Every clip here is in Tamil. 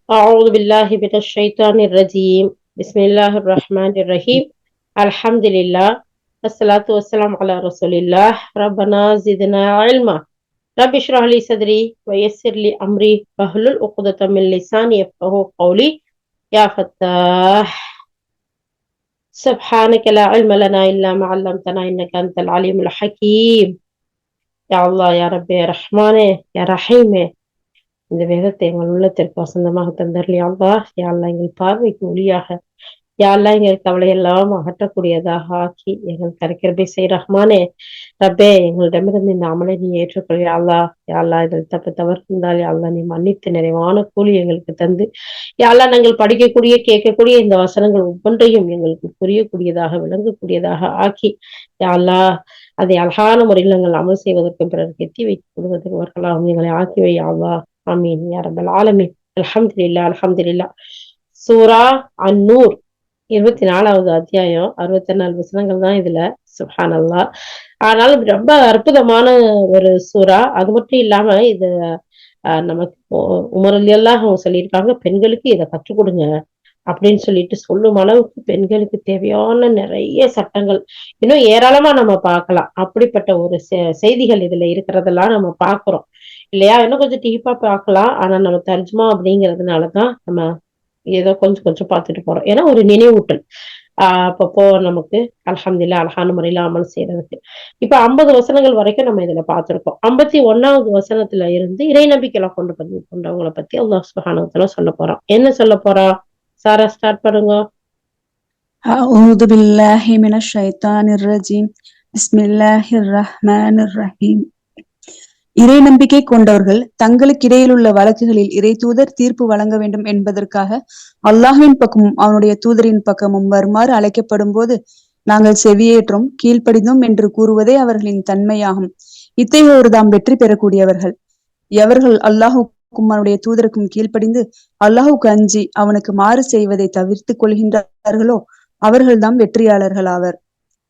أعوذ بالله من الشيطان الرجيم. بسم الله الرحمن الرحيم. الحمد لله والصلاة والسلام على رسول الله. ربنا زدنا علما. رب اشرح لي صدري ويسر لي أمري واحلل عقدة من لساني يفقهوا قولي. يا فتاح سبحانك لا علم لنا إلا ما علمتنا إنك أنت العليم الحكيم. يا الله يا رب يا رحمن يا رحيم. இந்த வேதத்தை எங்கள் உள்ளத்திற்கு வசந்தமாக தந்தரலி அல்லா. யா அல்லாஹ் எங்கள் பார்வைக்கு ஒளியாக, யா அல்லாஹ் எங்கள் கவலையெல்லாம் அகற்றக்கூடியதாக ஆக்கி எங்கள் கரைக்கிறபை செய் ரஹ்மானே. ரப்பே, எங்களிடமிருந்து இந்த அமலை நீ ஏற்றுக்கொள் யா அல்லாஹ். யா அல்லாஹ் இதில் தப்பு தவறு இருந்தால் யா அல்லாஹ் நீ மன்னித்து நிறைவான கூலி எங்களுக்கு தந்து, யா அல்லாஹ் நாங்கள் படிக்கக்கூடிய கேட்கக்கூடிய இந்த வசனங்கள் ஒவ்வொன்றையும் எங்களுக்கு புரியக்கூடியதாக விளங்கக்கூடியதாக ஆக்கி, யா அல்லாஹ் அதை அழகான முறையில் நாங்கள் அமல் செய்வதற்கும் பிறருக்கு எத்தி வைத்துக் கொள்வதற்கு எங்களை ஆக்கி வை யா அல்லாஹ். ஆமீன் யா ரப்பல் ஆலமீன். அல்ஹம்துலில்லாஹ் அல்ஹம்துலில்லாஹ். சூரா அன்-நூர் 24வது அத்தியாயம், 64 வசனங்கள் தான் இதுல. சுப்ஹானல்லாஹ். ஆனால் ரொம்ப அற்புதமான ஒரு சூரா. அது மட்டும் இல்லாம இது நமக்கு உமர் ரலியல்லாஹு அன்ஹு சொல்லியிருக்காங்க, பெண்களுக்கு இதை கற்றுக் கொடுங்க அப்படின்னு சொல்லிட்டு சொல்லும் அளவுக்கு பெண்களுக்கு தேவையான நிறைய சட்டங்கள் இன்னும் ஏராளமா நம்ம பார்க்கலாம். அப்படிப்பட்ட ஒரு செய்திகள் இதுல இருக்கிறதெல்லாம் நம்ம பார்க்கிறோம் இல்லையா? இன்னும் கொஞ்சம் டீப்பா பார்க்கலாம். ஆனா நம்ம தர்ஜுமா அப்படிங்கிறதுனாலதான் நம்ம ஏதோ கொஞ்சம் கொஞ்சம் பார்த்துட்டு போறோம். ஏன்னா ஒரு நினைவூட்டல் அப்பப்போ நமக்கு அல்ஹம்துலில்லாஹ் அழகான முறையில அமல் செய்யறதுக்கு. இப்ப 50 வசனங்கள் வரைக்கும் நம்ம இதுல பார்த்திருக்கோம். 51வது வசனத்துல இருந்து இறை நம்பிக்கையில கொண்டவங்களை பத்தி அல்லாஹ் சுப்ஹானஹு வ தஆலா சொல்ல போறோம். என்ன சொல்ல போறோம்? சாரா ஸ்டார்ட் பண்ணுங்க. أعوذ بالله من الشيطان الرجيم. بسم الله الرحمن الرحيم. இறை நம்பிக்கை கொண்டவர்கள் தங்களுக்கு இடையில் உள்ள வழக்குகளில் இறை தூதர் தீர்ப்பு வழங்க வேண்டும் என்பதற்காக அல்லாஹ்வின் பக்கமும் அவனுடைய தூதரின் பக்கமும் வருமாறு அழைக்கப்படும் போது நாங்கள் செவியேற்றோம் கீழ்ப்படிந்தோம் என்று கூறுவதே அவர்களின் தன்மையாகும். இத்தகையோர் தாம் வெற்றி பெறக்கூடியவர்கள். எவர்கள் அல்லாஹுக்கும் அவனுடைய தூதருக்கும் கீழ்ப்படிந்து அல்லாஹுக்கு அஞ்சி அவனுக்கு மாறு செய்வதை தவிர்த்து கொள்கின்றார்களோ அவர்கள்தாம் வெற்றியாளர்கள் ஆவர்.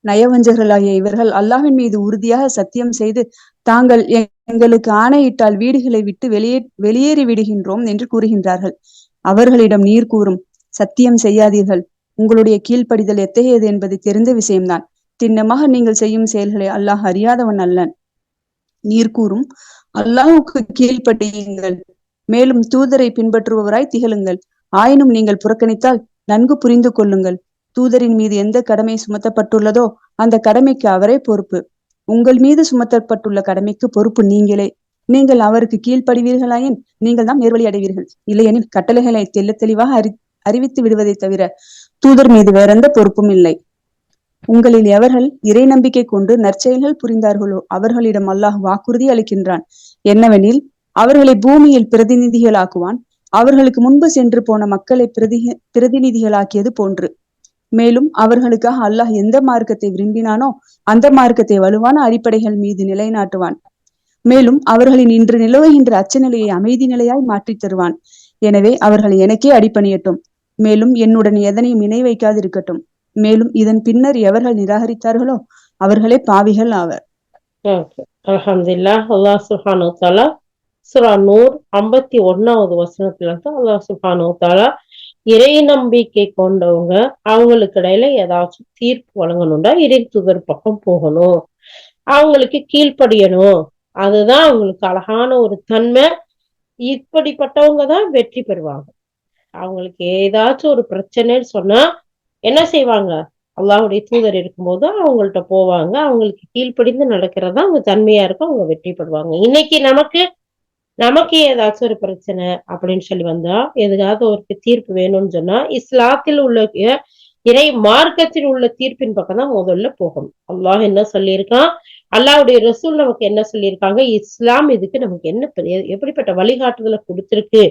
நயவஞ்சகர்களாகிய இவர்கள் அல்லாஹ்வின் மீது உறுதியாக சத்தியம் செய்து தாங்கள் எங்களுக்கு ஆணையிட்டால் வீடுகளை விட்டு வெளியேறி விடுகின்றோம் என்று கூறுகின்றார்கள். அவர்களிடம் நீர் கூறும், சத்தியம் செய்யாதீர்கள், உங்களுடைய கீழ்ப்படிதல் எத்தகையது என்பது தெரிந்த விஷயம்தான். திண்ணமாக நீங்கள் செய்யும் செயல்களை அல்லாஹ் அறியாதவன் அல்லன். நீர் கூறும், அல்லாஹுக்கு கீழ்ப்படியுங்கள், மேலும் தூதரை பின்பற்றுபவராய் திகழுங்கள். ஆயினும் நீங்கள் புறக்கணித்தால் நன்கு புரிந்து கொள்ளுங்கள், தூதரின் மீது எந்த கடமை சுமத்தப்பட்டுள்ளதோ அந்த கடமைக்கு அவரே பொறுப்பு. உங்கள் மீது சுமத்தப்பட்டுள்ள கடமைக்கு பொறுப்பு நீங்களே. நீங்கள் அவருக்கு கீழ்ப்படிவீர்களாயின் நீங்கள் தான் நேர்வழி அடைவீர்கள். இல்லையெனில் கட்டளைகளை தெளிவாக அறிவித்து விடுவதை தவிர தூதர் மீது வேறெந்த பொறுப்பும் இல்லை. உங்களில் எவர்கள் இறை நம்பிக்கை கொண்டு நற்செயல்கள் புரிந்தார்களோ அவர்களிடம் அல்லாஹ் வாக்குறுதி அளிக்கின்றான். என்னவெனில், அவர்களை பூமியில் பிரதிநிதிகளாக்குவான், அவர்களுக்கு முன்பு சென்று போன மக்களை பிரதிநிதிகளாக்கியது போன்று. மேலும் அவர்களுக்காக அல்லாஹ் எந்த மார்க்கத்தை விரும்பினானோ அந்த மார்க்கத்தை வலுவான அடிப்படைகள் மீது நிலைநாட்டுவான். மேலும் அவர்களின் இன்று நிலவுகின்ற அச்சநிலையை அமைதி நிலையாய் மாற்றி தருவான். எனவே அவர்கள் எனக்கே அடிபணியட்டும், மேலும் என்னுடன் எதனையும் இணை வைக்காது இருக்கட்டும். மேலும் இதன் பின்னர் எவர்கள் நிராகரித்தார்களோ அவர்களே பாவிகள் ஆவர். அல்ஹம்துலில்லாஹ். அல்லாஹ் சுப்ஹானஹு வ தஆலா சூரா நூர் 51வது வசனத்துல இருந்து அல்லாஹ் சுப்ஹானஹு வ தஆலா இறை நம்பிக்கை கொண்டவங்க அவங்களுக்கு இடையில ஏதாச்சும் தீர்ப்பு வழங்கணும்டா இறை தூதர் பக்கம் போகணும், அவங்களுக்கு கீழ்ப்படியணும். அதுதான் அவங்களுக்கு அழகான ஒரு தன்மை. இப்படிப்பட்டவங்க தான் வெற்றி பெறுவாங்க. அவங்களுக்கு ஏதாச்சும் ஒரு பிரச்சனைன்னு சொன்னா என்ன செய்வாங்க? அல்லாஹ்வுடைய தூதர் இருக்கும்போது அவங்கள்ட்ட போவாங்க. அவங்களுக்கு கீழ்ப்படிந்து நடக்கிறதா அவங்க தன்மையா இருக்கும். அவங்க வெற்றி பெறுவாங்க. இன்னைக்கு நமக்கு ஏதாச்சும் ஒரு பிரச்சனை அப்படின்னு சொல்லி வந்தா, எதுக்காவது ஒரு தீர்ப்பு வேணும்னு சொன்னா இஸ்லாத்தில் உள்ள இறை மார்க்கத்தில் உள்ள தீர்ப்பின் பக்கம் தான் முதல்ல போகணும். அல்லாஹ் என்ன சொல்லியிருக்கான், அல்லாஹ்வுடைய ரசூல் நமக்கு என்ன சொல்லியிருக்காங்க, இஸ்லாம் இதுக்கு நமக்கு என்ன எப்படிப்பட்ட வழிகாட்டுதலை கொடுத்திருக்கு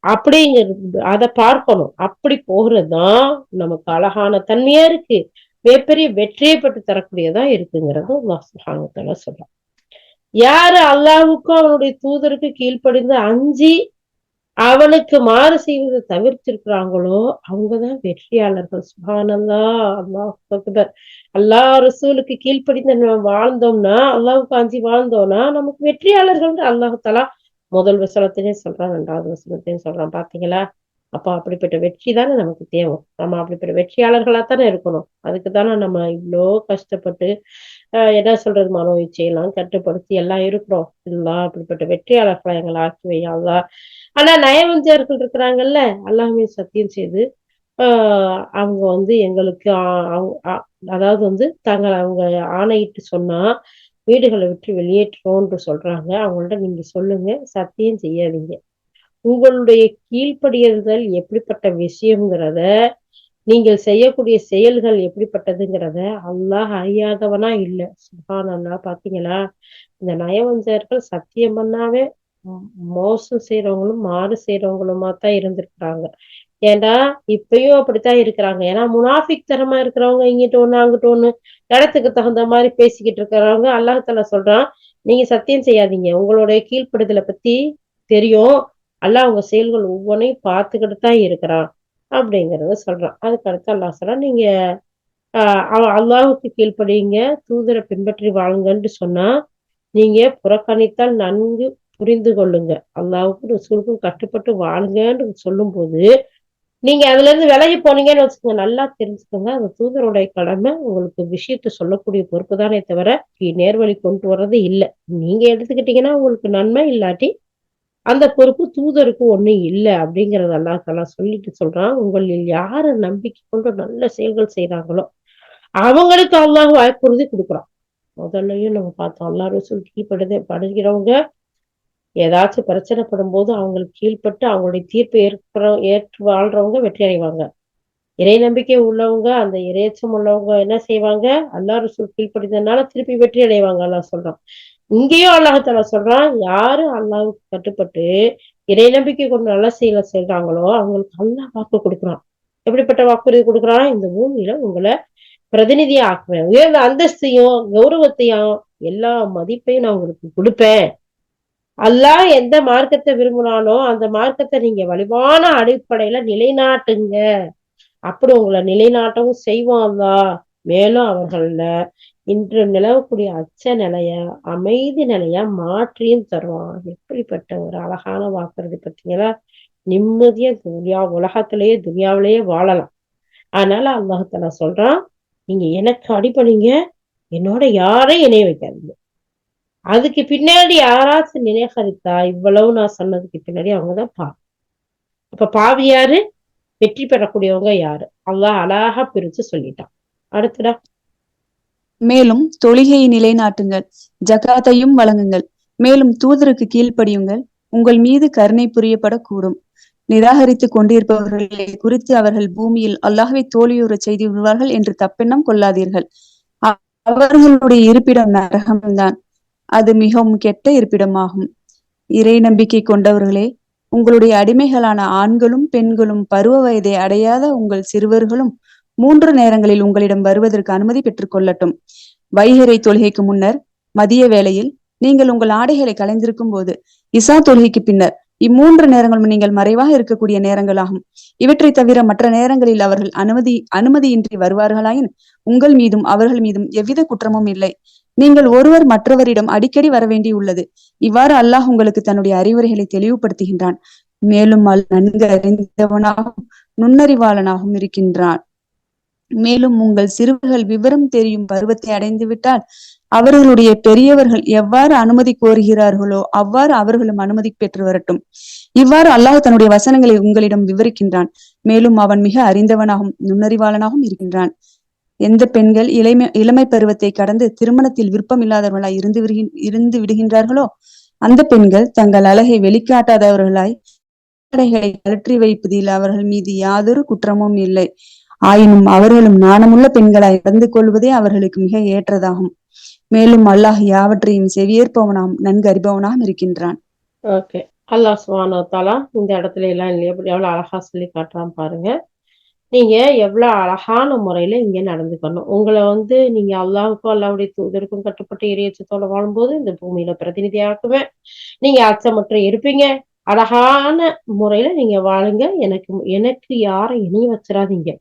அப்படிங்கிறது அதை பார்க்கணும். அப்படி போகிறதுதான் நமக்கு அழகான தன்மையா இருக்கு, மிகப்பெரிய வெற்றியை பெற்று தரக்கூடியதா இருக்குங்கிறது அல்லாஹ் சுப்ஹானஹு வ தஆலா சொல்றான். யாரு அல்லாஹ்வுக்கும் அவனுடைய தூதருக்கு கீழ்ப்படிந்து அஞ்சி அவனுக்கு மாறு செய்வதை தவிர்த்திருக்கிறாங்களோ அவங்கதான் வெற்றியாளர்கள். சுப்ஹானல்லாஹ். அல்லாஹ் அக்பர். அல்லாஹ் ரசூலுக்கு கீழ்ப்படிந்து வாழ்ந்தோம்னா, அல்லாஹ்வுக்கு அஞ்சி வாழ்ந்தோம்னா நமக்கு வெற்றியாளர்கள் அல்லாஹ் தஆலா முதல் வசனத்திலையும் சொல்றான், 2வது வசனத்திலையும் சொல்றான். பாத்தீங்களா? அப்ப அப்படிப்பட்ட வெற்றி தானே நமக்கு தேவை. நம்ம அப்படிப்பட்ட வெற்றியாளர்களா தானே இருக்கணும். அதுக்கு தானே நம்ம இவ்வளோ கஷ்டப்பட்டு என்ன சொல்றது, மனோ இச்சையெல்லாம் கட்டுப்படுத்தி எல்லாம் இருக்கிறோம். எல்லாம் அப்படிப்பட்ட வெற்றியாளர்களா எங்களை ஆக்கி வையாங்களா. ஆனா நயவஞ்சகர்கள் இருக்கிறாங்கல்ல, அல்லாஹ்வே சத்தியம் செய்து அவங்க எங்களுக்கு அதாவது அவங்க ஆணையிட்டு சொன்னா வீடுகளை விட்டு வெளியேற்றோம்னு சொல்றாங்க. அவங்கள்ட்ட நீங்க சொல்லுங்க, சத்தியம் செய்யாதீங்க. உங்களுடைய கீழ்ப்படியுதல் எப்படிப்பட்ட விஷயம்ங்கிறத, நீங்கள் செய்யக்கூடிய செயல்கள் எப்படிப்பட்டதுங்கிறத அல்லாஹ் அறியாதவனா இல்ல. சுப்ஹானல்லாஹ். பாத்தீங்களா, இந்த நயவஞ்சகர்கள் சத்தியம் பண்ணாவே மோசம் செய்யறவங்களும் மாறு செய்யறவங்களுமா தான் இருந்திருக்கிறாங்க. ஏன்டா இப்பயும் அப்படித்தான் இருக்கிறாங்க. ஏன்னா முனாஃபிக் தனமா இருக்கிறவங்க இங்கிட்ட ஒண்ணு அங்கிட்ட ஒண்ணு இடத்துக்கு தகுந்த மாதிரி பேசிக்கிட்டு இருக்கிறவங்க அல்லாஹ்தாலா சொல்றான், நீங்க சத்தியம் செய்யாதீங்க. உங்களுடைய கீழ்ப்படுதலை பத்தி தெரியும். அல்லாஹ் உங்க செயல்கள் ஒவ்வொன்றையும் பார்த்துக்கிட்டு தான் இருக்கிறான் அப்படிங்கறத சொல்றான். அதுக்கு அடுத்து அல்லாஹ் சொல்றான், நீங்க அல்லாஹ்வுக்கு கீழ்ப்படியுங்க, தூதரை பின்பற்றி வாழுங்கன்னு சொன்னா நீங்க புறக்கணித்தால் நன்கு புரிந்து கொள்ளுங்க. அல்லாஹ்வுக்கும் ரசூலுக்கும் கட்டுப்பட்டு வாழுங்கன்னு சொல்லும் போது நீங்க அதுல இருந்து விலகி போனீங்கன்னு வச்சுக்கோங்க, நல்லா தெரிஞ்சுக்கோங்க. அந்த தூதருடைய கடமை உங்களுக்கு விஷயத்த சொல்லக்கூடிய பொறுப்பு தானே தவிர, நேர்வழி கொண்டு வர்றது இல்ல. நீங்க எடுத்துக்கிட்டீங்கன்னா உங்களுக்கு நன்மை, இல்லாட்டி அந்த பொறுப்பு தூதருக்கு ஒண்ணும் இல்ல அப்படிங்கறது அல்லாஹ் தஆலா சொல்லிட்டு சொல்றான். உங்களில் யாரு நம்பிக்கை கொண்டு நல்ல செயல்கள் செய்றாங்களோ, அவங்களுக்கு அல்லாஹ் வாக்குறுதி குடுக்குறான். முதல்லயும் நம்ம பார்த்தோம். அல்லாஹ் ரசூல் படுகிறவங்க ஏதாச்சும் பிரச்சனைப்படும் போது அவங்களுக்கு கீழ்ப்பட்டு அவங்களுடைய தீர்ப்பை ஏற்று வாழ்றவங்க வெற்றி அடைவாங்க. இறை நம்பிக்கை உள்ளவங்க, அந்த இறையச்சம் உள்ளவங்க என்ன செய்வாங்க, அல்லாஹ் ரசூல் கீழ்ப்படிந்ததுனால திருப்பி வெற்றி அடைவாங்க. அல்லாஹ் சொல்றான். இங்கேயும் அல்லாஹ் சொல்றான், யாரு அல்லாஹ்வுக்கு கட்டுப்பட்டு இறை நம்பிக்கை கொண்டு நல்ல செயலை செய்றாங்களோ அவங்களுக்கு அல்லாஹ் வாக்கு கொடுக்குறான். எப்படிப்பட்ட வாக்குறுதி கொடுக்குறான், இந்த பூமியில உங்களை பிரதிநிதியா ஆக்குவேன், உயர்ந்த அந்தஸ்தையும் கௌரவத்தையும் எல்லா மதிப்பையும் நான் உங்களுக்கு கொடுப்பேன். அல்லாஹ் எந்த மார்க்கத்தை விரும்பினானோ அந்த மார்க்கத்தை நீங்க வலிவான அடிப்படையில நிலைநாட்டுங்க. அப்படி உங்களை நிலைநாட்டவும் செய்வோம் அல்லாஹ். மேலும் அவர்கள இன்று நிலவக்கூடிய அச்ச நிலைய அமைதி நிலையா மாற்றியும் தருவான். எப்படிப்பட்ட ஒரு அழகான வாக்குறுதி பார்த்தீங்களா. நிம்மதியா உலகத்திலேயே துனியாவிலேயே வாழலாம். அதனால அல்லாஹ் சொல்றான், நீங்க எனக்கு அடிபணிங்க, என்னோட யாரையும் இணைய வைக்காதீங்க. அதுக்கு பின்னாடி யாராச்சும் நினைகரித்தா இவ்வளவு நான் சொன்னதுக்கு பின்னாடி அவங்கதான் பாவி. அப்ப பாவி யாரு, வெற்றி பெறக்கூடியவங்க யாரு, அல்லாஹ் அழகா பிரிச்சு சொல்லிட்டான். அடுத்துடா. மேலும் தொழுகையை நிலைநாட்டுங்கள், ஜகாத்தையும் வழங்குங்கள், மேலும் தூதருக்கு கீழ்ப்படியுங்கள், உங்கள் மீது கருணை புரியப்படக்கூடும். நிராகரித்துக் கொண்டிருப்பவர்களை குறித்து அவர்கள் பூமியில் அல்லாஹ்வை தோல்வியுற செய்து விடுவார்கள் என்று தப்பெண்ணம் கொள்ளாதீர்கள். அவர்களுடைய இருப்பிடம் நரகம்தான், அது மிகவும் கெட்ட இருப்பிடமாகும். இறை நம்பிக்கை கொண்டவர்களே, உங்களுடைய அடிமைகளான ஆண்களும் பெண்களும் பருவ வயதை அடையாத உங்கள் சிறுவர்களும் 3 நேரங்களில் உங்களிடம் வருவதற்கு அனுமதி பெற்றுக் கொள்ளட்டும். வைகறை தொழுகைக்கு முன்னர், மதிய வேளையில், நீங்கள் உங்கள் ஆடைகளை களைந்திருக்கும் போது, இசா தொழுகைக்கு பின்னர், இம்மூன்று நேரங்களும் நீங்கள் மறைவாக இருக்கக்கூடிய நேரங்களாகும். இவற்றை தவிர மற்ற நேரங்களில் அவர்கள் அனுமதியின்றி வருவார்களாயின் உங்கள் மீதும் அவர்கள் மீதும் எவ்வித குற்றமும் இல்லை. நீங்கள் ஒருவர் மற்றவரிடம் அடிக்கடி வரவேண்டி உள்ளது. இவ்வாறு அல்லாஹ் உங்களுக்கு தன்னுடைய அறிவுரைகளை தெளிவுபடுத்துகின்றான். மேலும் நன்கு அறிந்தவனாகவும் நுண்ணறிவாளனாகவும் இருக்கின்றான். மேலும் உங்கள் சிறுவர்கள் விவரம் தெரியும் பருவத்தை அடைந்து விட்டால் அவர்களுடைய பெரியவர்கள் எவ்வாறு அனுமதி கோருகிறார்களோ அவ்வாறு அவர்களும் அனுமதி பெற்று வரட்டும். இவ்வாறு அல்லாஹ் தன்னுடைய வசனங்களை உங்களிடம் விவரிக்கின்றான். மேலும் அவன் மிக அறிந்தவனாகவும் நுண்ணறிவாளனாகவும் இருக்கின்றான். எந்த பெண்கள் இளமை பருவத்தை கடந்து திருமணத்தில் விருப்பம் இல்லாதவர்களாய் இருந்து விடுகின்றார்களோ அந்த பெண்கள் தங்கள் அழகை வெளிக்காட்டாதவர்களாய் ஆடைகளை கழற்றி வைப்பதில் அவர்கள் மீது யாதொரு குற்றமும் இல்லை. ஆயினும் அவர்களும் நாணமுள்ள பெண்களாய் நடந்து கொள்வதே அவர்களுக்கு மிக ஏற்றதாகும். மேலும் அல்லாஹ் யாவற்றையும் செவியேற்பவனாகவும் நன்கு அறிபவனாகவும் இருக்கின்றான். ஓகே. அல்லாஹ் சுப்ஹானஹு வ தஆலா இந்த இடத்துல எல்லாம் எவ்வளவு அழகா சொல்லி காட்டுறான் பாருங்க. நீங்க எவ்வளவு அழகான முறையில இங்க நடந்துக்கணும். உங்களை நீங்க அல்லாஹ்வுக்கும் அல்லாஹ்வுடைய தூதருக்கும் கட்டுப்பட்டு இறையச்சத்தோட வாழும்போது இந்த பூமியில பிரதிநிதியாக்குவேன். நீங்க அச்சமற்று இருப்பீங்க. அழகான முறையில நீங்க வாழுங்க. எனக்கு யாரை இணை வச்சிடாதீங்க.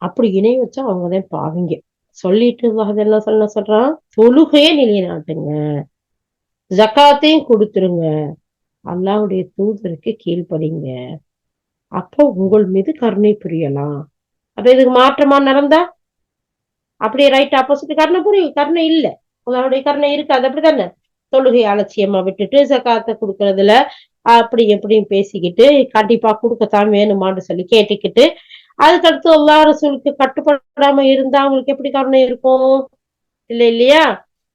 அப்படி இணை வச்சா அவங்கதான் பாவிங்க. சொல்லிட்டு அதெல்லாம் சொல்றான், தொழுகையே நிலைநாட்டுங்க, ஜக்காத்தையும் கொடுத்துருங்க, அல்லாஹ்வுடைய தூதருக்கு கீழ்ப்படிங்க. அப்போ உங்கள் மீது கருணை புரியலாம். அப்ப இதுக்கு மாற்றமா நடந்தா அப்படியே ரைட் ஆப்போசிட் கருணை புரியும், கருணை இல்ல, உங்களுடைய கருணை இருக்காது. அப்படித்தானே? தொழுகை அலட்சியமா விட்டுட்டு ஜகாத்தை கொடுக்கறதுல அப்படி எப்படியும் பேசிக்கிட்டு கண்டிப்பா கொடுக்கத்தான் வேணுமான்னு சொல்லி கேட்டுக்கிட்டு அதுக்கடுத்து அல்லாஹ் ரசூலுக்கு கட்டுப்படாம இருந்தா அவங்களுக்கு எப்படி கருணை இருக்கும்? இல்ல இல்லையா?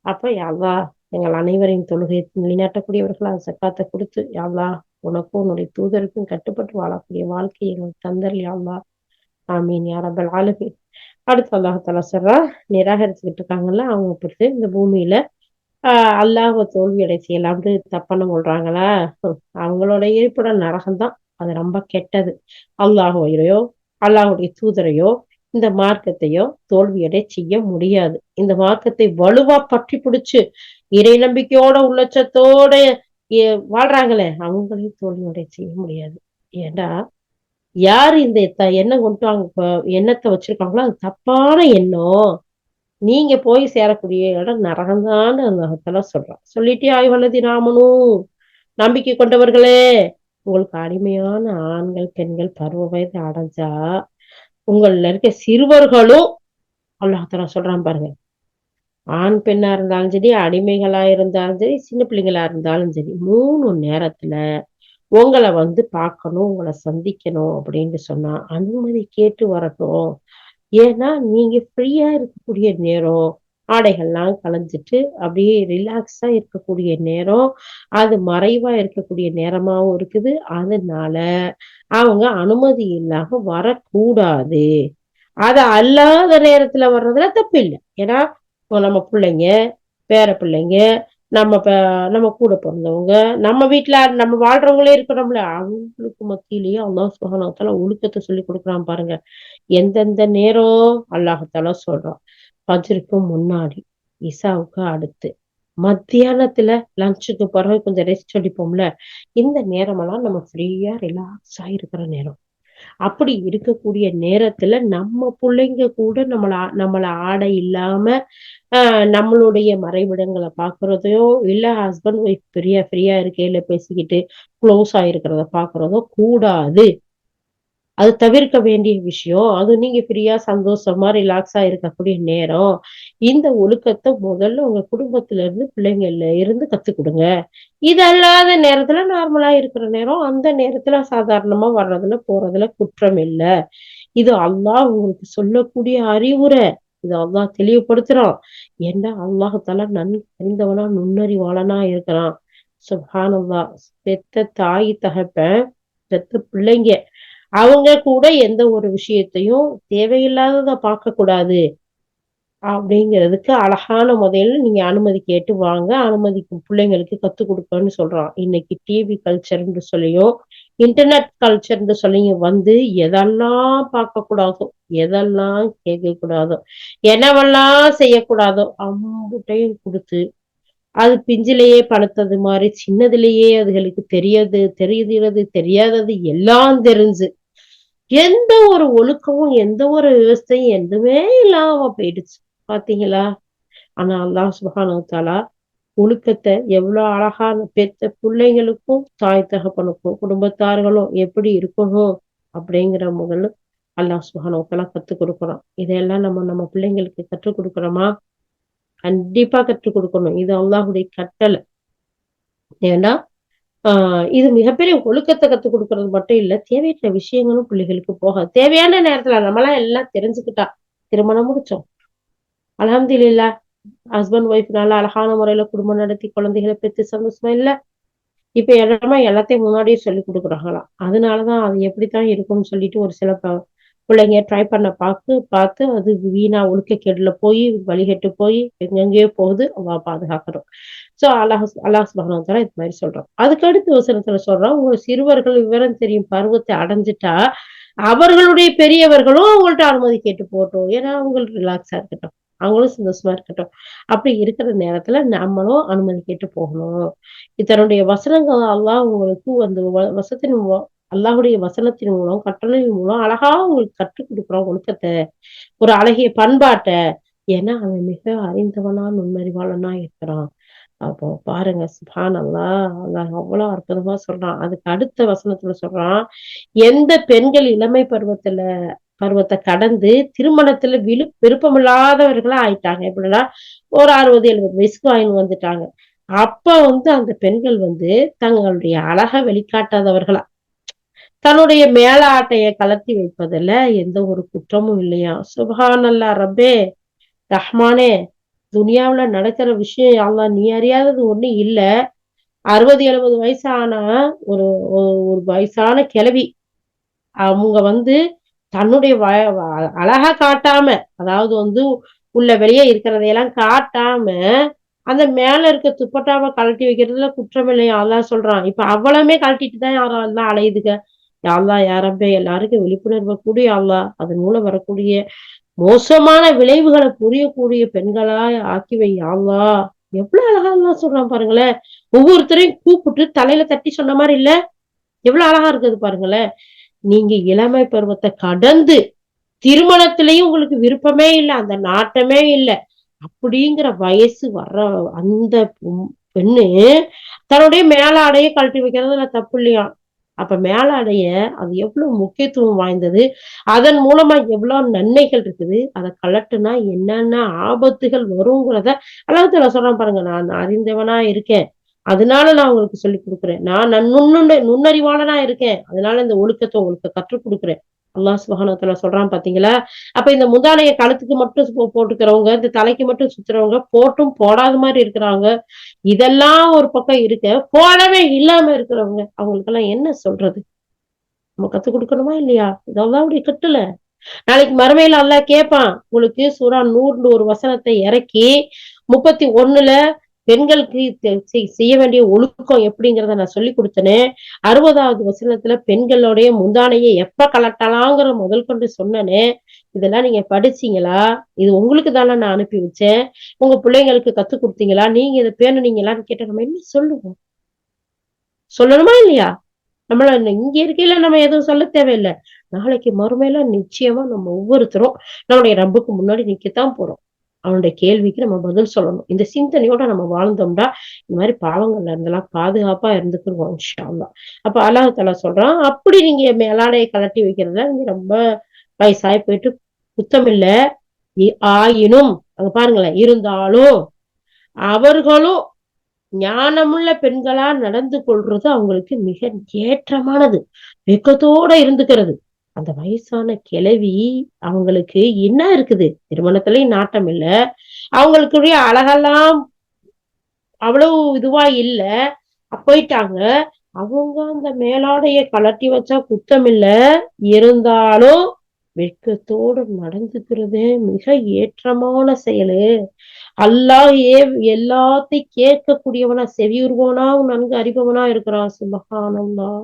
அப்ப யா அல்லாஹ் எங்கள் அனைவரையும் தொழுகை நிலைநாட்டக்கூடியவர்களா ஜக்காத்தை கொடுத்து யா அல்லாஹ் உனக்கும் உன்னுடைய தூதருக்கும் கட்டுப்பட்டு வாழக்கூடிய வாழ்க்கையை எங்களுக்கு தந்தர் யா அல்லாஹ். ஆமீன் யா ரப்பல் ஆலமீன். அடுத்து அல்லாஹ் சொல்றா, நிராகரிச்சுக்கிட்டு இருக்காங்கல்ல அவங்க பொறுத்து இந்த பூமியில அல்லாஹ்வை தோல்வியடை செய்யலாம்னு தப்பண்ண சொல்றாங்களா, அவங்களோட இருப்பிடம் நரகம்தான். அது ரொம்ப கெட்டது. அல்லாஹ்வையோ அல்லாஹ்வுடைய தூதரையோ இந்த மார்க்கத்தையோ தோல்வியடை செய்ய முடியாது. இந்த மார்க்கத்தை வலுவா பற்றி பிடிச்சு இறை நம்பிக்கையோட உள்ளச்சத்தோட வாழ்றாங்களே அவங்களையும் தோல்வியடை செய்ய முடியாது. ஏண்டா யாரு இந்த எண்ணம் கொண்டு அவங்க எண்ணத்தை வச்சிருக்காங்களோ அது தப்பான எண்ணம். நீங்க போய் சேரக்கூடிய இடம் நரகம்தான்னு அல்லாஹ் சொல்றான். சொல்லிட்டே ஆய்வல்லதி நாமனும் நம்பிக்கை கொண்டவர்களே, உங்களுக்கு அடிமையான ஆண்கள் பெண்கள் பருவ வயது அடைஞ்சா உங்கள்ல இருக்க சிறுவர்களும் அல்லாஹ் சொல்றான் பாருங்க, ஆண் பெண்ணா இருந்தாலும் சரி, அடிமைகளா இருந்தாலும் சரி, சின்ன பிள்ளைங்களா இருந்தாலும் சரி, 3 நேரத்துல உங்களை பார்க்கணும், உங்களை சந்திக்கணும் அப்படின்னு சொன்னா அனுமதி கேட்டு வரட்டும். ஏன்னா நீங்க ஃப்ரீயா இருக்கக்கூடிய நேரம், ஆடைகள்லாம் களைஞ்சிட்டு அப்படியே ரிலாக்ஸா இருக்கக்கூடிய நேரம், அது மறைவா இருக்கக்கூடிய நேரமாவும் இருக்குது. அதனால அவங்க அனுமதி இல்லாம வரக்கூடாது. அத அல்லாத நேரத்துல வர்றதுல தப்பு இல்லை. ஏன்னா நம்ம பிள்ளைங்க, பேர பிள்ளைங்க, நம்ம நம்ம கூட பிறந்தவங்க, நம்ம வீட்டுல நம்ம வாழ்றவங்களே இருக்கிறோம்ல, அவங்களுக்கு மத்தியிலேயே அல்லாஹ் சுப்ஹானஹு வ தஆலா ஒழுக்கத்தை சொல்லி கொடுக்குறான் பாருங்க. எந்தெந்த நேரம் அல்லாஹால சொல்றான். ஃபஜ்ருக்கு முன்னாடி, இசாவுக்கு அடுத்து, மத்தியானத்துல லஞ்சுக்கு பிறகு கொஞ்சம் ரெஸ்ட் அடிப்போம்ல, இந்த நேரமெல்லாம் நம்ம ஃப்ரீயா ரிலாக்ஸா இருக்கிற நேரம். அப்படி இருக்கக்கூடிய நேரத்துல நம்ம பிள்ளைங்க கூட நம்மள ஆடை இல்லாம நம்மளுடைய மறைவிடங்களை பாக்குறதையோ இல்ல ஹஸ்பண்ட் ஒய்ஃப் ஃப்ரீயா இருக்கையில பேசிக்கிட்டு க்ளோஸ் ஆயிருக்கிறத பாக்குறதோ கூடாது. அது தவிர்க்க வேண்டிய விஷயம். அது நீங்க ஃப்ரீயா சந்தோஷமா ரிலாக்ஸா இருக்கக்கூடிய நேரம். இந்த ஒழுக்கத்தை முதல்ல உங்க குடும்பத்துல இருந்து பிள்ளைங்கள்ல இருந்து கத்துக் கொடுங்க. இது அல்லாத நேரத்துல நார்மலா இருக்கிற நேரம், அந்த நேரத்துல சாதாரணமா வர்றதுல போறதுல குற்றம் இல்ல. இது அல்லாஹ் உங்களுக்கு சொல்லக்கூடிய அறிவுரை. இது அல்லாஹ் தெளிவுபடுத்துறான். ஏன்னா அல்லாஹால நன்கு தெரிந்தவனா நுண்ணறிவாளனா இருக்கிறான். சுப்ஹானல்லாஹ். பெத்த தாய் தகப்பன், பெத்த பிள்ளைங்க, அவங்க கூட எந்த ஒரு விஷயத்தையும் தேவையில்லாதத பார்க்க கூடாது அப்படிங்கிறதுக்கு அழகான முறையில நீங்க அனுமதி கேட்டு வாங்க. அனுமதிக்கும் பிள்ளைங்களுக்கு கத்துக் கொடுக்கணும்னு சொல்றான். இன்னைக்கு டிவி கல்ச்சர்ன்னு சொல்லியும் இன்டர்நெட் கல்ச்சர்ன்னு சொல்லியும் எதெல்லாம் பார்க்க கூடாதோ, எதெல்லாம் கேட்க கூடாதோ, என்னவெல்லாம் செய்யக்கூடாதோ அம்புட்டையும் கொடுத்து அது பிஞ்சிலேயே பழுத்தது மாதிரி சின்னதுலயே அதுகளுக்கு தெரியுது தெரியாதது எல்லாம் தெரிஞ்சு எந்த ஒரு ஒழுக்கமும் எந்த ஒரு விவசாயம் எதுவுமே இல்லாம போயிடுச்சு. பாத்தீங்களா? ஆனா அல்லாஹ் சுப்ஹானஹு வ தஆலா ஒழுக்கத்தை எவ்வளவு அழகான பெத்த பிள்ளைங்களுக்கும் தாய் தகப்பனுக்கும் குடும்பத்தார்களும் எப்படி இருக்கணும் அப்படிங்கிற முதல்ல அல்லாஹ் சுப்ஹானஹு வ தஆலா கத்துக் கொடுக்குறோம். இதெல்லாம் நம்ம பிள்ளைங்களுக்கு கற்றுக் கொடுக்குறோமா? கண்டிப்பா கற்றுக் கொடுக்கணும். இது அல்லாஹுடைய கட்டளை. ஏன்னா இது மிகப்பெரிய ஒழுக்கத்தை கத்துக் கொடுக்கறது மட்டும் இல்ல, தேவையற்ற விஷயங்களும் பிள்ளைகளுக்கு தேவையான நேரத்துல நம்மளாம் எல்லாம் தெரிஞ்சுக்கிட்டா திருமணம் முடிச்சோம். அல்ஹம்துலில்லாஹ். ஹஸ்பண்ட் ஒய்ஃப் நல்லா அழகான முறையில குடும்பம் நடத்தி குழந்தைகளை பெற்று சந்தோஷமா இல்ல. இப்ப எல்லாத்தையும் முன்னாடியே சொல்லி கொடுக்குறாங்களாம். அதனாலதான் அது எப்படித்தான் இருக்கும்னு சொல்லிட்டு ஒரு சில பிள்ளைங்க ட்ரை பண்ண பார்த்து அது வீணா ஒழுக்கக்கேடுல போய் வழிகட்டு போய் எங்கெங்கேயோ போகுது. பாதுகாக்கணும். சோ அல்லாஹ் சுப்ஹானஹு வ தஆலா இது மாதிரி சொல்றோம். அதுக்கு அடுத்த வசனத்துல சொல்றோம், உங்க சிறுவர்கள் விவரம் தெரியும் பருவத்தை அடைஞ்சிட்டா அவர்களுடைய பெரியவர்களும் அவங்கள்ட்ட அனுமதி கேட்டு போகட்டும். ஏன்னா அவங்களுக்கு ரிலாக்ஸா இருக்கட்டும், அவங்களும் சந்தோஷமா இருக்கட்டும். அப்படி இருக்கிற நேரத்துல நம்மளும் அனுமதி கேட்டு போகணும். இதனுடைய வசனங்கள் அல்லாஹ் உங்களுக்கு அந்த வசத்தின் அல்லாஹுடைய வசனத்தின் மூலம் கட்டளையின் மூலம் அழகா உங்களுக்கு கற்றுக் கொடுக்குறோம் ஒழுக்கத்தை, ஒரு அழகிய பண்பாட்டை. ஏன்னா அவன் மிக அறிந்தவனா நுண்ணறிவாளனா இருக்கிறான். அப்போ பாருங்க சுப்ஹானல்லாஹ், அல்லாஹ் அவ்வளவு அற்புதமா சொல்றான். அதுக்கு அடுத்த வசனத்துல சொல்றான், எந்த பெண்கள் இளமை பருவத்தை கடந்து திருமணத்துல விருப்பமில்லாதவர்களா ஆயிட்டாங்க எப்படின்னா, ஒரு 60-70 வயசுக்கு வந்துட்டாங்க. அப்ப அந்த பெண்கள் தங்களுடைய அழக வெளிக்காட்டாதவர்களா, தன்னுடைய மேல ஆட்டைய கலத்தி வைப்பதுல எந்த ஒரு குற்றமும் இல்லையா. சுப்ஹானல்லாஹ் ரப்பே ரஹ்மானே, துனியாவுல நடக்கிற விஷயம் யா அல்லாஹ் நீ அறியாதது ஒண்ணும் இல்ல. 60-70 வயசு ஆனா ஒரு ஒரு வயசான கிழவி அவங்க தன்னுடைய அழகா காட்டாம, அதாவது உள்ள வெளியே இருக்கிறதையெல்லாம் காட்டாம, அந்த மேல இருக்க துப்பட்டாவை கழட்டி வைக்கிறதுல குற்றம் இல்லையா அல்லாஹ் சொல்றான். இப்ப அவ்வளவுமே கழட்டிட்டு தான் யாரெல்லாம் அலையுதுங்க. யா அல்லாஹ் யா ரப்பே, எல்லாருக்கும் விழிப்புணர்வு கூடிய அல்லாஹ் அதன் மூலம் வரக்கூடிய மோசமான விளைவுகளை புரியக்கூடிய பெண்களா ஆக்கி வை யா அல்லாஹ். எவ்வளவு அழகா அல்லாஹ் சொல்றான் பாருங்களேன். ஒவ்வொருத்தரையும் கூப்பிட்டு தலையில தட்டி சொன்ன மாதிரி இல்ல, எவ்வளவு அழகா இருக்குது பாருங்களேன். நீங்க இளமை பருவத்தை கடந்து திருமணத்திலயும் உங்களுக்கு விருப்பமே இல்ல, அந்த நாட்டமே இல்ல, அப்படிங்கிற வயசு வர்ற அந்த பெண்ணு தன்னுடைய மேலாடையை கழட்டி வைக்கிறதுல தப்பு இல்லையா. அப்ப மேலாடைய அது எவ்வளவு முக்கியத்துவம் வாய்ந்தது, அதன் மூலமா எவ்வளவு நன்மைகள் இருக்குது, அதை கழட்டுனா என்னென்ன ஆபத்துகள் வருங்கிறத அல்லாஹ் சொல்றான் பாருங்க. நான் அறிந்தவனா இருக்கேன், அதனால நான் உங்களுக்கு சொல்லி கொடுக்குறேன். நான் நுண்ணறிவாளனா இருக்கேன், அதனால இந்த ஒழுக்கத்தை உங்களுக்கு கற்றுக் கொடுக்குறேன். அல்லாஹ் சுப்ஹானஹு வ தஆலா சொல்றான் பாத்தீங்களா. அப்ப இந்த முந்தானைய கழுத்துக்கு மட்டும் போட்டுக்கிறவங்க, இந்த தலைக்கு மட்டும் சுத்துறவங்க, போட்டும் போடாத மாதிரி இருக்கிறாங்க, இதெல்லாம் ஒரு பக்கம் இருக்க, போடவே இல்லாம இருக்கிறவங்க அவங்களுக்கெல்லாம் என்ன சொல்றது? நம்ம கத்துக் கொடுக்கணுமா இல்லையா? இதெல்லாம் அப்படி கட்டல. நாளைக்கு மறுமையில அல்லாஹ் கேட்பான், உங்களுக்கு சூரா 100 ஒரு வசனத்தை இறக்கி 31ல பெண்களுக்கு செய்ய வேண்டிய ஒழுக்கம் எப்படிங்கிறத நான் சொல்லி கொடுத்தேனே, 60வது வசனத்துல பெண்களுடைய முந்தானையை எப்ப கலட்டலாங்கிற முதல் கொண்டு சொன்னனே, இதெல்லாம் நீங்க படிச்சீங்களா? இது உங்களுக்கு தானே நான் அனுப்பி வச்சேன், உங்க பிள்ளைங்களுக்கு கத்துக் கொடுத்தீங்களா? நீங்க இதை பேணுனீங்களான்னு கேட்ட நம்ம என்ன சொல்லுவோம்? சொல்லணுமா இல்லையா? நம்மள இங்க இருக்கையில நம்ம எதுவும் சொல்ல தேவையில்லை. நாளைக்கு மறுமையில நிச்சயமா நம்ம ஒவ்வொருத்தரும் நம்முடைய ரப்புக்கு முன்னாடி நிக்கத்தான் போறோம். அவனுடைய கேள்விக்கு நம்ம பதில் சொல்லணும். இந்த சிந்தனையோட நம்ம வாழ்ந்தோம்னா இந்த மாதிரி பாவங்கள்ல இருந்தெல்லாம் பாதுகாப்பா இருந்துக்குருவோம் இன்ஷா அல்லாஹ். அப்ப அல்லாஹ் தஆலா சொல்றான், அப்படி நீங்க மேலாடையை கழட்டி வைக்கிறதுல நீங்க ரொம்ப வயசாகி போயிட்டு குத்தம் இல்ல. ஆயினும் அங்க பாருங்களேன், இருந்தாலும் அவர்களும் ஞானமுள்ள பெண்களா நடந்து கொள்றது அவங்களுக்கு மிக ஏற்றமானது. வெட்கத்தோட இருந்துக்கிறது. அந்த வயசான கிழவி அவங்களுக்கு என்ன இருக்குது? திருமணத்திலயும் நாட்டம் இல்ல. அவங்களுக்குரிய அழகெல்லாம் அவ்வளவு இதுவா இல்ல. போயிட்டாங்க. அவங்க அந்த மேலாடைய கழட்டி வச்சா குத்தம் இல்ல. இருந்தாலும் வெட்கத்தோடு நடந்துக்கிறது மிக ஏற்றமான செயலு. அல்லாஹ் எல்லாத்தையும் கேட்கக்கூடியவனா, செவியுறுவனா, நன்கு அறிபவனா இருக்கிறான். சுப்ஹானல்லாஹ்.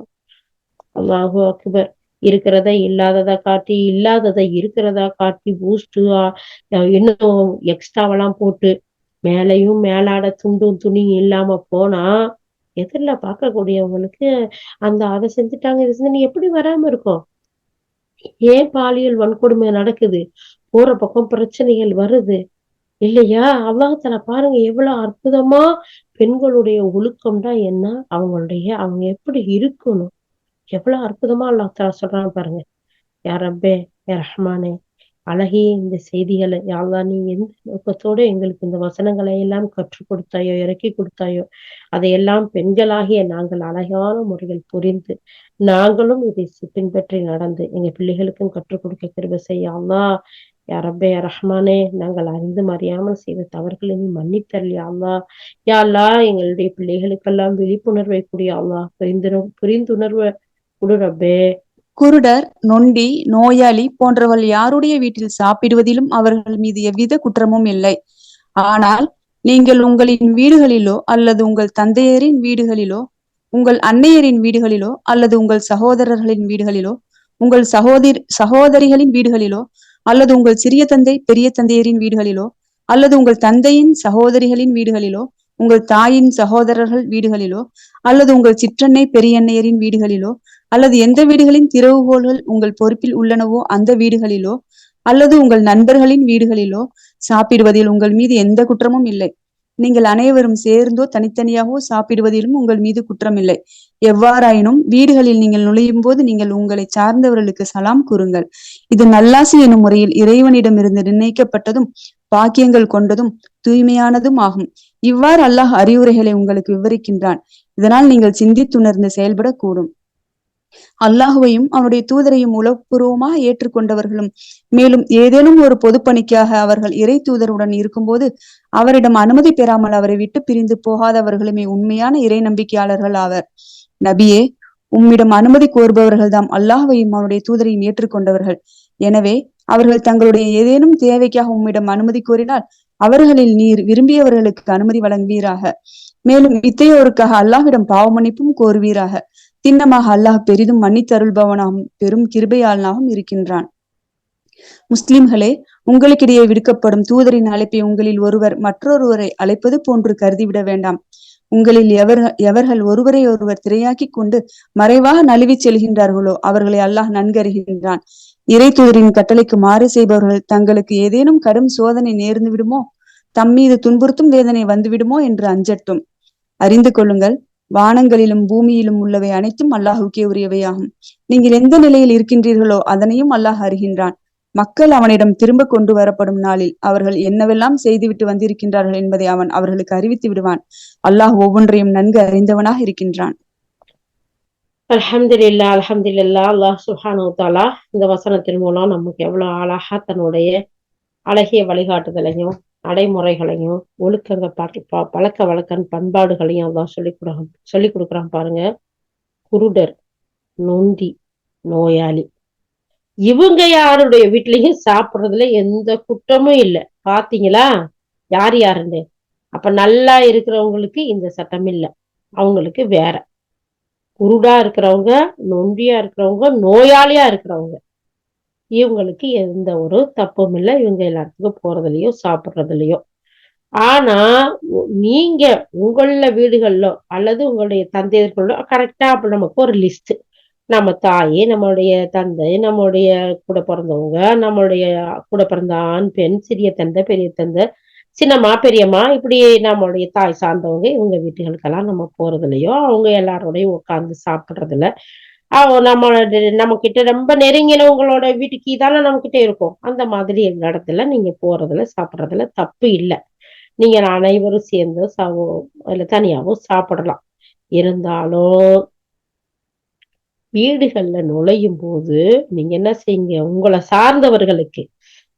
அல்லாஹு அக்பர். இருக்கிறத இல்லாததா காட்டி, இல்லாததை இருக்கிறதா காட்டி, பூஸ்ட் இன்னும் எக்ஸ்ட்ராவெல்லாம் போட்டு மேலையும் மேலாட துண்டும் துணியும் இல்லாம போனா, எதிரில பார்க்கக்கூடியவங்களுக்கு அதை செஞ்சுட்டாங்க, இதை செஞ்சு எப்படி வராம இருக்கும்? ஏன் பாலியல் வன்கொடுமை நடக்குது? போற பக்கம் பிரச்சனைகள் வருது இல்லையா? அல்லாஹ் தஆலா பாருங்க எவ்வளவு அற்புதமா பெண்களுடைய ஒழுக்கம்னா என்ன, அவங்க எப்படி இருக்கணும், எவ்வளவு அற்புதமா அல்லாஹ் தஆலா சொல்றான் பாருங்க. யா ரப்பே யா ரஹ்மானே, அழகிய இந்த செய்திகளை யா அல்லாஹ் நீ எந்த நோக்கத்தோட எங்களுக்கு இந்த வசனங்களை எல்லாம் கற்றுக் கொடுத்தாயோ, இறக்கி கொடுத்தாயோ, அதையெல்லாம் பெண்களாகிய நாங்கள் அழகான முறையில் புரிந்து நாங்களும் இதை பின்பற்றி நடந்து எங்க பிள்ளைகளுக்கும் கற்றுக் கொடுக்க கிருபை செய்ய யா அல்லாஹ். யா ரப்பே யா ரஹ்மானே, நாங்கள் அறிந்தும் அறியாமல் செய்த தவறுகளை நீ மன்னித்தருள் யா அல்லாஹ். யா அல்லாஹ், எங்களுடைய பிள்ளைகளுக்கெல்லாம் விழிப்புணர்வை கொடு யா அல்லாஹ். புரிந்துணர்வை கொடு ரப்பே. குருடர், நொண்டி, நோயாளி போன்றவர்கள் யாருடைய வீட்டில் சாப்பிடுவதிலும் அவர்கள் மீது எவ்வித குற்றமும் இல்லை. ஆனால் நீங்கள் உங்களின் வீடுகளிலோ அல்லது உங்கள் தந்தையரின் வீடுகளிலோ, உங்கள் அன்னையரின் வீடுகளிலோ அல்லது உங்கள் சகோதரர்களின் வீடுகளிலோ, உங்கள் சகோதரிகளின் வீடுகளிலோ அல்லது உங்கள் சிறிய தந்தை பெரிய தந்தையரின் வீடுகளிலோ அல்லது உங்கள் தந்தையின் சகோதரிகளின் வீடுகளிலோ, உங்கள் தாயின் சகோதரர்கள் வீடுகளிலோ அல்லது உங்கள் சிற்றன்னை பெரியன்னையரின் வீடுகளிலோ அல்லது எந்த வீடுகளின் திறவுகோல்கள் உங்கள் பொறுப்பில் உள்ளனவோ அந்த வீடுகளிலோ அல்லது உங்கள் நண்பர்களின் வீடுகளிலோ சாப்பிடுவதில் உங்கள் மீது எந்த குற்றமும் இல்லை. நீங்கள் அனைவரும் சேர்ந்தோ தனித்தனியாகவோ சாப்பிடுவதிலும் உங்கள் மீது குற்றமில்லை. எவ்வாறாயினும் வீடுகளில் நீங்கள் நுழையும் போது நீங்கள் உங்களை சார்ந்தவர்களுக்கு சலாம் கூறுங்கள். இது நல்லாசி எனும் முறையில் இறைவனிடமிருந்து நிர்ணயிக்கப்பட்டதும் பாக்கியங்கள் கொண்டதும் தூய்மையானதும் ஆகும். இவ்வாறு அல்லாஹ் அறிவுரைகளை உங்களுக்கு விவரிக்கின்றான். இதனால் நீங்கள் சிந்தித்துணர்ந்து செயல்படக்கூடும். அல்லாஹுவையும் அவனுடைய தூதரையும் உளப்பூர்வமாக ஏற்றுக்கொண்டவர்களும், மேலும் ஏதேனும் ஒரு பொதுப்பணிக்காக அவர்கள் இறை தூதருடன் இருக்கும்போது அவரிடம் அனுமதி பெறாமல் அவரை விட்டு பிரிந்து போகாதவர்களுமே உண்மையான இறை நம்பிக்கையாளர்கள் ஆவர். நபியே, உம்மிடம் அனுமதி கோருபவர்கள் தாம் அல்லாஹுவையும் அவனுடைய தூதரையும் ஏற்றுக்கொண்டவர்கள். எனவே அவர்கள் தங்களுடைய ஏதேனும் தேவைக்காக உம்மிடம் அனுமதி கோரினால் அவர்களில் நீர் விரும்பியவர்களுக்கு அனுமதி வழங்குவீராக. மேலும் இத்தையோருக்காக அல்லாஹ்விடம் பாவ மன்னிப்பும் கோருவீராக. திண்ணமாக அல்லாஹ் பெரிதும் மன்னித்தருள்பவனாகவும் பெரும் கிருபையாளனாகவும் இருக்கின்றான். முஸ்லிம்களே, உங்களுக்கிடையே விடுக்கப்படும் தூதரின் அழைப்பை உங்களில் ஒருவர் மற்றொருவரை அழைப்பது போன்று கருதிவிட வேண்டாம். உங்களில் எவர்கள் ஒருவரை ஒருவர் திரையாக்கி கொண்டு மறைவாக நழுவி செல்கின்றார்களோ அவர்களை அல்லாஹ் நன்கறிகின்றான். இறை தூதரின் கட்டளைக்கு மாறு செய்பவர்கள் தங்களுக்கு ஏதேனும் கடும் சோதனை நேர்ந்து விடுமோ, தம்மீது துன்புறுத்தும் வேதனை வந்துவிடுமோ என்று அஞ்சட்டும். அறிந்து கொள்ளுங்கள், வானங்களிலும் பூமியிலும் உள்ளவை அனைத்தும் அல்லாஹுக்கே உரியவையாகும். நீங்கள் எந்த நிலையில் இருக்கின்றீர்களோ அதனையும் அல்லாஹ் அறிகின்றான். மக்கள் அவனிடம் திரும்ப கொண்டு வரப்படும் நாளில் அவர்கள் என்னவெல்லாம் செய்துவிட்டு வந்திருக்கின்றார்கள் என்பதை அவன் அவர்களுக்கு அறிவித்து விடுவான். அல்லாஹ் ஒவ்வொன்றையும் நன்கு அறிந்தவனாக இருக்கின்றான். அல்ஹம்துலில்லாஹ், அல்ஹம்துலில்லாஹ். அல்லாஹ் சுப்ஹானஹு வ தஆலா இந்த வசனத்தின் மூலம் நமக்கு எவ்வளவு அழகா தன்னுடைய அழகிய வழிகாட்டுதலையும் நடைமுறைகளையும் பழக்க வழக்க பண்பாடுகளையும் அல்லாஹ் சொல்லி கொடுக்குறான் பாருங்க. குருடர், நொண்டி, நோயாளி, இவங்க யாருடைய வீட்லயும் சாப்பிடுறதுல எந்த குற்றமும் இல்லை. பாத்தீங்களா யார் யாருன்னு? அப்ப நல்லா இருக்கிறவங்களுக்கு இந்த சட்டம் இல்லை, அவங்களுக்கு வேற. குருடா இருக்கிறவங்க, நொண்டியா இருக்கிறவங்க, நோயாளியா இருக்கிறவங்க, இவங்களுக்கு எந்த ஒரு தப்பும் இல்லை. இவங்க எல்லாத்துக்கும் போறதுலயோ சாப்பிடுறதுலயோ. ஆனா நீங்க உங்கள வீடுகள்ல அல்லது உங்களுடைய தந்தையர்களோ கரெக்டா அப்ப நமக்கு ஒரு லிஸ்ட், நம்ம தாய், நம்மளுடைய தந்தை, நம்மளுடைய கூட பிறந்தவங்க, நம்மளுடைய கூட பிறந்த ஆண் பெண், சிறிய தந்தை, பெரிய தந்தை, சின்னம்மா, பெரியம்மா, இப்படி நம்மளுடைய தாய் சார்ந்தவங்க இவங்க வீட்டுகளுக்கெல்லாம் நம்ம போறதுலயோ அவங்க எல்லாரோடையும் உட்கார்ந்து சாப்பிடுறதுல நம்ம கிட்ட ரொம்ப நெருங்கினவங்களோட வீட்டுக்கு தானே நம்ம கிட்ட இருக்கும். அந்த மாதிரி எங்க இடத்துல நீங்க போறதுல சாப்பிடுறதுல தப்பு இல்லை. நீங்க அனைவரும் சேர்ந்து இல்ல தனியாவும் சாப்பிடலாம். இருந்தாலும் வீடுகள்ல நுழையும் போது நீங்க என்ன செய்யுங்க, உங்களை சார்ந்தவர்களுக்கு,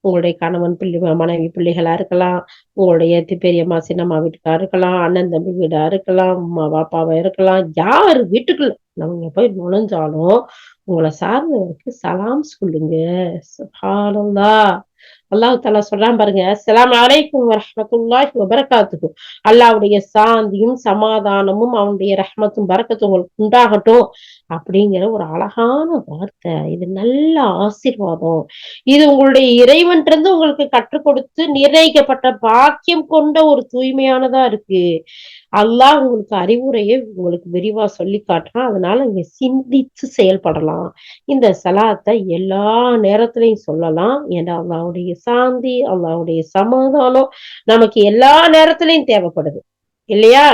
உங்களுடைய கணவன் மனைவி பிள்ளைகளா இருக்கலாம், உங்களுடைய பெரியம்மா சின்னம்மா வீட்டுக்கா இருக்கலாம், அண்ணன் தம்பி வீடா இருக்கலாம், அம்மா பாப்பாவா இருக்கலாம், யார் வீட்டுக்குள்ள நம்ம போய் நுழைஞ்சாலும் உங்களை சார்ந்தவருக்கு சலாம் சொல்லுங்க. சுப்ஹானல்லாஹ். அல்லாஹ் தஆலா சொல்றான் பாருங்க, அஸ்ஸலாமு அலைக்கும் வரஹ்மத்துல்லாஹி வபரகாத்துஹு. அல்லாஹ்வுடைய சாந்தியும் சமாதானமும் அவனுடைய ரஹ்மத்தும் பரக்கத்தும் உங்களுக்கு உண்டாகட்டும் அப்படிங்கிற ஒரு அழகான வார்த்தை. இது நல்ல ஆசீர்வாதம். இது உங்களுடைய இறைவன் இருந்து உங்களுக்கு கற்றுக் கொடுத்து நிர்ணயிக்கப்பட்ட பாக்கியம் கொண்ட ஒரு தூய்மையானதா இருக்கு. அல்லாஹ் உங்களுக்கு அறிவுரையை உங்களுக்கு விரிவா சொல்லி காட்டுறான். அதனால நீங்க சிந்திச்சு செயல்படலாம். இந்த சலாத்தை எல்லா நேரத்திலையும் சொல்லலாம். ஏன்னா அல்லாஹ்வுடைய சாந்தி, அல்லாஹ்வுடைய சமாதானம் நமக்கு எல்லா நேரத்திலையும் தேவைப்படுது இல்லையா?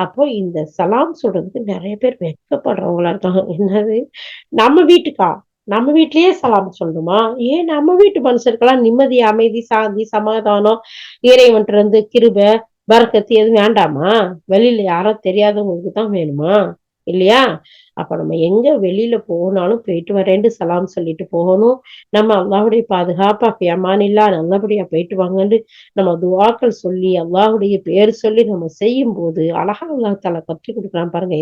அப்போ இந்த சலாம் சொல்றதுக்கு நிறைய பேர் வெட்கப்படுறவங்களா இருக்காங்க. என்னது, நம்ம வீட்டுக்கா, நம்ம வீட்லயே சலாம் சொல்லணுமா? ஏன் நம்ம வீட்டு மனுஷருக்கெல்லாம் நிம்மதி, அமைதி, சாந்தி, சமாதானம், இறைவன் இருந்து கிருபை, பரக்கத்து எதுவும் வேண்டாமா? வெளியில யாரோ தெரியாதவங்களுக்கு தான் வேணுமா? இல்லையா? அப்ப நம்ம எங்க வெளியில போனாலும் போயிட்டு வரேன்னு சலாம் சொல்லிட்டு போகணும். நம்ம அல்லாஹ்வுடைய பாதுகாப்பா அமானில்லா நல்லபடியா போயிட்டு வாங்கன்னு நம்ம துஆக்கள் சொல்லி அல்லாஹ்வுடைய பேர் சொல்லி நம்ம செய்யும் போது அழகா அல்லாஹ் தஆலா கற்றுக் கொடுக்குறான் பாருங்க.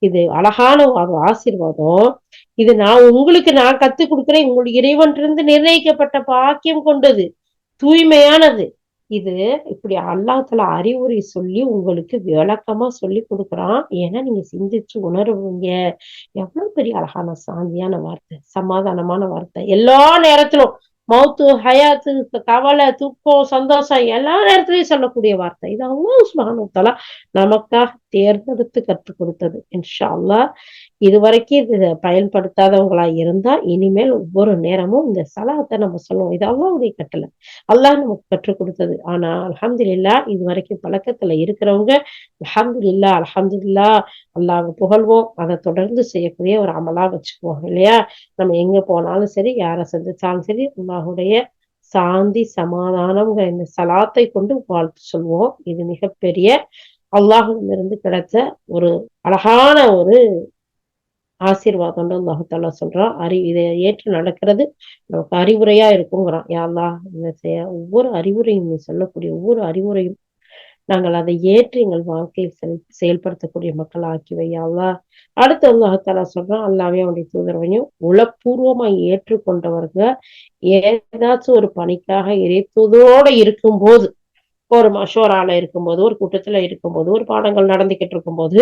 இது அழகான ஒரு ஆசீர்வாதம். இது நான் கத்துக் கொடுக்குறேன். உங்களுடைய இறைவன் இருந்து நிர்ணயிக்கப்பட்ட பாக்கியம் கொண்டது, தூய்மையானது. இது இப்படி அல்லாஹ் தஆலா அறிவுரை சொல்லி உங்களுக்கு விளக்கமா சொல்லி கொடுக்குறான். ஏன்னா நீங்க சிந்திச்சு உணருவீங்க. எவ்வளவு பெரிய அழகான சாந்தியான வார்த்தை, சமாதானமான வார்த்தை. எல்லா நேரத்திலும் மௌத்து, ஹயாத்து, கவலை, துக்கம், சந்தோஷம் எல்லா நேரத்திலையும் சொல்லக்கூடிய வார்த்தை. இது அல்லாஹ் சுப்ஹானஹு வ தஆலா நமக்காக தேர்ந்தெடுத்து கற்றுக் கொடுத்தது. இன்ஷா அல்லாஹ் இதுவரைக்கும் இத பயன்படுத்தாதவங்களா இருந்தா இனிமேல் ஒவ்வொரு நேரமும் இந்த சலாத்தை நம்ம சொல்லுவோம். இது அல்லாஹ்வுடைய கட்டளை. அல்லாஹ் நமக்கு கற்றுக் கொடுத்தது. ஆனா அல்ஹம்துலில்லாஹ் இது வரைக்கும் பழக்கத்துல இருக்கிறவங்க அல்ஹம்துலில்லாஹ் அல்ஹம்துலில்லாஹ் அல்லாஹ்வை புகழ்வோம். அதை தொடர்ந்து செய்யக்கூடிய ஒரு அமலா வச்சுக்குவோம் இல்லையா? நம்ம எங்க போனாலும் சரி, யாரை சந்திச்சாலும் சரி, அல்லாஹ்வுடைய சாந்தி சமாதானம்ங்கிற இந்த சலாத்தை கொண்டு வாழ்த்து சொல்வோம். இது மிகப்பெரிய அல்லாஹ்விடமிருந்து கிடைச்ச ஒரு அழகான ஒரு ஆசீர்வாதம்னு அல்லாஹ் தஆலா சொல்றான். இதை ஏற்று நடக்கிறது நமக்கு அறிவுரையா இருக்குங்கிறான். யா அல்லாஹ் ஒவ்வொரு அறிவுரையும், நீ சொல்லக்கூடிய ஒவ்வொரு அறிவுரையும் நாங்கள் அதை ஏற்று எங்கள் வாழ்க்கையில் செயல்படுத்தக்கூடிய மக்கள் ஆக்கி வை யா அல்லாஹ். அடுத்து அல்லாஹ் தஆலா சொல்றான், அல்லாஹ்வையும் அவனுடைய தூதரவையும் உளப்பூர்வமா ஏற்றுக்கொண்டவர்கள் ஏதாச்சும் ஒரு பணிக்காக இறைத்தூதரோட இருக்கும்போது, ஒரு மஷோரால இருக்கும்போது, ஒரு கூட்டத்துல இருக்கும்போது, ஒரு பாடங்கள் நடந்துகிட்டு இருக்கும்போது,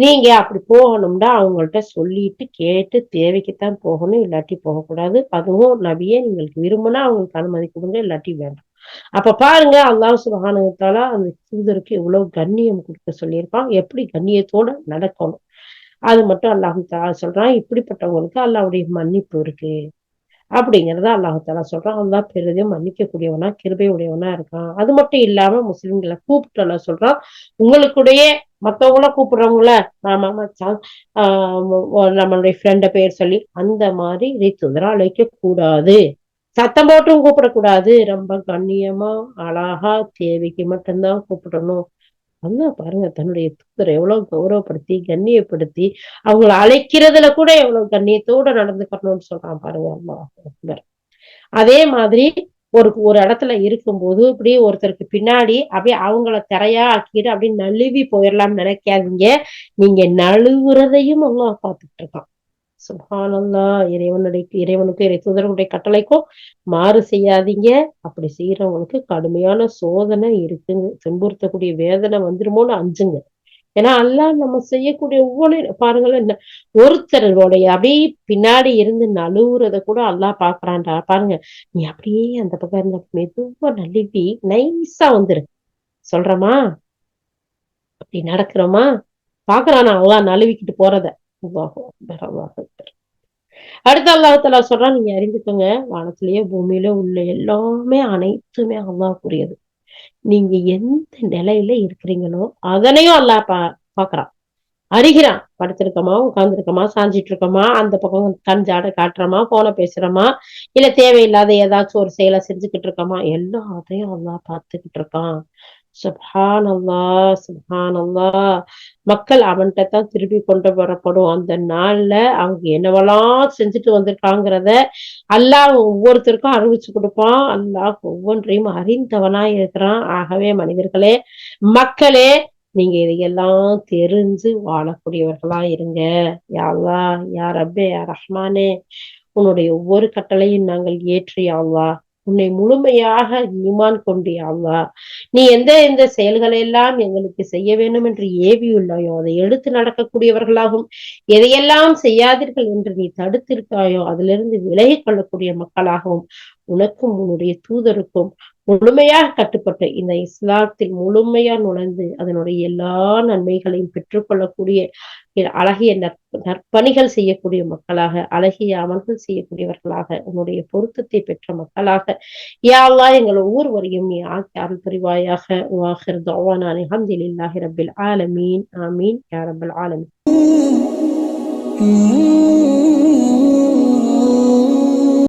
நீங்க அப்படி போகணும்னா அவங்கள்ட்ட சொல்லிட்டு கேட்டு தேவைக்குத்தான் போகணும், இல்லாட்டி போகக்கூடாது. அதுவும் நபியே நீங்களுக்கு விரும்பினா அவங்களுக்கு அனுமதி கொடுங்க, இல்லாட்டி வேண்டாம். அப்ப பாருங்க, அல்லாஹ் சுப்ஹானஹு வ தஆலா அந்த தூதருக்கு எவ்வளவு கண்ணியம் கொடுக்க சொல்லியிருப்பான், எப்படி கண்ணியத்தோட நடக்கணும். அது மட்டும் அல்லாஹ் தஆலா சொல்றான், இப்படிப்பட்டவங்களுக்கு அல்லாஹ்வுடைய மன்னிப்பு இருக்கு அப்படிங்கிறத அல்லாஹ் தஆலா சொல்றான். அல்லாஹ் பெரிதும் மன்னிக்க கூடியவனா, கிருபை உடையவனா இருக்கான். அது மட்டும் இல்லாம முஸ்லிம்களை கூப்பிட்டு அல்லாஹ் சொல்றான், உங்களுக்குடைய மத்தவங்கள கூப்பிடுறவங்கள மாமா மச்சான் நம்மளுடைய ஃப்ரெண்ட பேர் சொல்லி அந்த மாதிரி இறை தூதரா அழைக்க கூடாது. சத்தம் போட்டும் கூப்பிடக்கூடாது. ரொம்ப கண்ணியமா அழகா தேவைக்கு மட்டும்தான் கூப்பிடணும். அல்லாஹ் பாருங்க தன்னுடைய தூதரை எவ்வளவு கௌரவப்படுத்தி கண்ணியப்படுத்தி அவங்களை அழைக்கிறதுல கூட எவ்வளவு கண்ணியத்தோட நடந்துக்கணும்னு சொல்றான் பாருங்க அல்லாஹ் அக்பர். அதே மாதிரி ஒரு ஒரு இடத்துல இருக்கும்போது இப்படி ஒருத்தருக்கு பின்னாடி அப்படியே அவங்கள திரையா ஆக்கிட்டு அப்படியே நழுவி போயிடலாம்னு நினைக்காதீங்க. நீங்க நழுவுறதையும் அல்லாஹ் பார்த்துட்டு இருக்கான். சுப்ஹானல்லாஹ். இறைவனுக்கு இறை தூதர்களுடைய கட்டளைக்கும் மாறு செய்யாதீங்க. அப்படி செய்யறவங்களுக்கு கடுமையான சோதனை இருக்குங்க. துன்புறுத்தக்கூடிய வேதனை வந்துருமோன்னு அஞ்சுங்க. ஏன்னா அல்லாஹ் நம்ம செய்யக்கூடிய ஒவ்வொரு பாருங்களேன், ஒருத்தருடைய அப்படியே பின்னாடி இருந்து நழுவுறத கூட அல்லாஹ் பாக்குறான்டா பாருங்க. நீ அப்படியே அந்த பக்கம் இருந்த மெதுவா நழுவி நைஸா வந்துரு. சொல்றோமா? அப்படி நடக்கிறோமா? பாக்குறானா அல்லாஹ் நழுவிக்கிட்டு போறத. அல்லாஹ் அக்பர், அல்லாஹ் அக்பர். அடுத்து அல்லாஹ் தஆலா சொல்றான், நீங்க அறிந்துக்கோங்க, வானத்திலேயே பூமியில உள்ள எல்லாமே அனைத்துமே அல்லாஹ்வுக்குரியது. நீங்க எந்த நிலையில இருக்கிறீங்களோ அதனையும் அல்லாஹ் பாக்குறான், அறிகிறான். படுத்திருக்கோமா, உட்கார்ந்துருக்கோமா, சாஞ்சிட்டு இருக்கோமா, அந்த பக்கம் கண் ஜாட காட்டுறோமா, போன பேசுறோமா, இல்ல தேவையில்லாத ஏதாச்சும் ஒரு செயலை செஞ்சுக்கிட்டு இருக்கோமா, எல்லாத்தையும் அல்லாஹ் பார்த்துக்கிட்டு இருக்கான். சுப்ஹானல்லாஹ் சுப்ஹானல்லாஹ். மக்கள் அவன்கிட்ட தான் திருப்பி கொண்டு வரப்படும். அந்த நாள்ல அவங்க என்னவெல்லாம் செஞ்சுட்டு வந்திருக்காங்கிறத அல்லாஹ் ஒவ்வொருத்தருக்கும் அறிவிச்சு கொடுப்பான். அல்லாஹ் ஒவ்வொன்றையும் அறிந்தவனா இருக்கிறான். ஆகவே மனிதர்களே, மக்களே, நீங்க இதையெல்லாம் தெரிஞ்சு வாழக்கூடியவர்களா இருங்க. யா அல்லாஹ், யா ரப்பே, யா ரஹ்மானே, உன்னுடைய ஒவ்வொரு கட்டளையும் நாங்கள் ஏற்று யா அல்லாஹ், உன்னை முழுமையாக ஈமான் கொண்டு யா அல்லாஹ், நீ எந்த எந்த செயல்களை எல்லாம் எங்களுக்கு செய்ய வேண்டும் என்று ஏவியுள்ளாயோ அதை எடுத்து நடக்கக்கூடியவர்களாகும், எதையெல்லாம் செய்யாதீர்கள் என்று நீ தடுத்திருக்காயோ அதிலிருந்து விலகிக் கொள்ளக்கூடிய மக்களாகவும், உனக்கும் உன்னுடைய தூதருக்கும் முழுமையாக கட்டுப்பட்டு இந்த இஸ்லாத்தில் முழுமையா நுழைந்து அதனுடைய எல்லா நன்மைகளையும் பெற்றுக்கொள்ளக்கூடிய அழகிய நற்பணிகள் செய்யக்கூடிய மக்களாக, அழகிய அமல்கள் செய்யக்கூடியவர்களாக, உன்னுடைய பொருத்தத்தை பெற்ற மக்களாக யா அல்லாஹ் எங்கள் ஒவ்வொருவரையும் நீ ஆக்கி அருள் புரிவாயாக. வாஹிர் தஅவானா அல்ஹம்துலில்லாஹி ரப்பில் ஆலமீன். ஆமீன் யா ரப்பல் ஆலமீன்.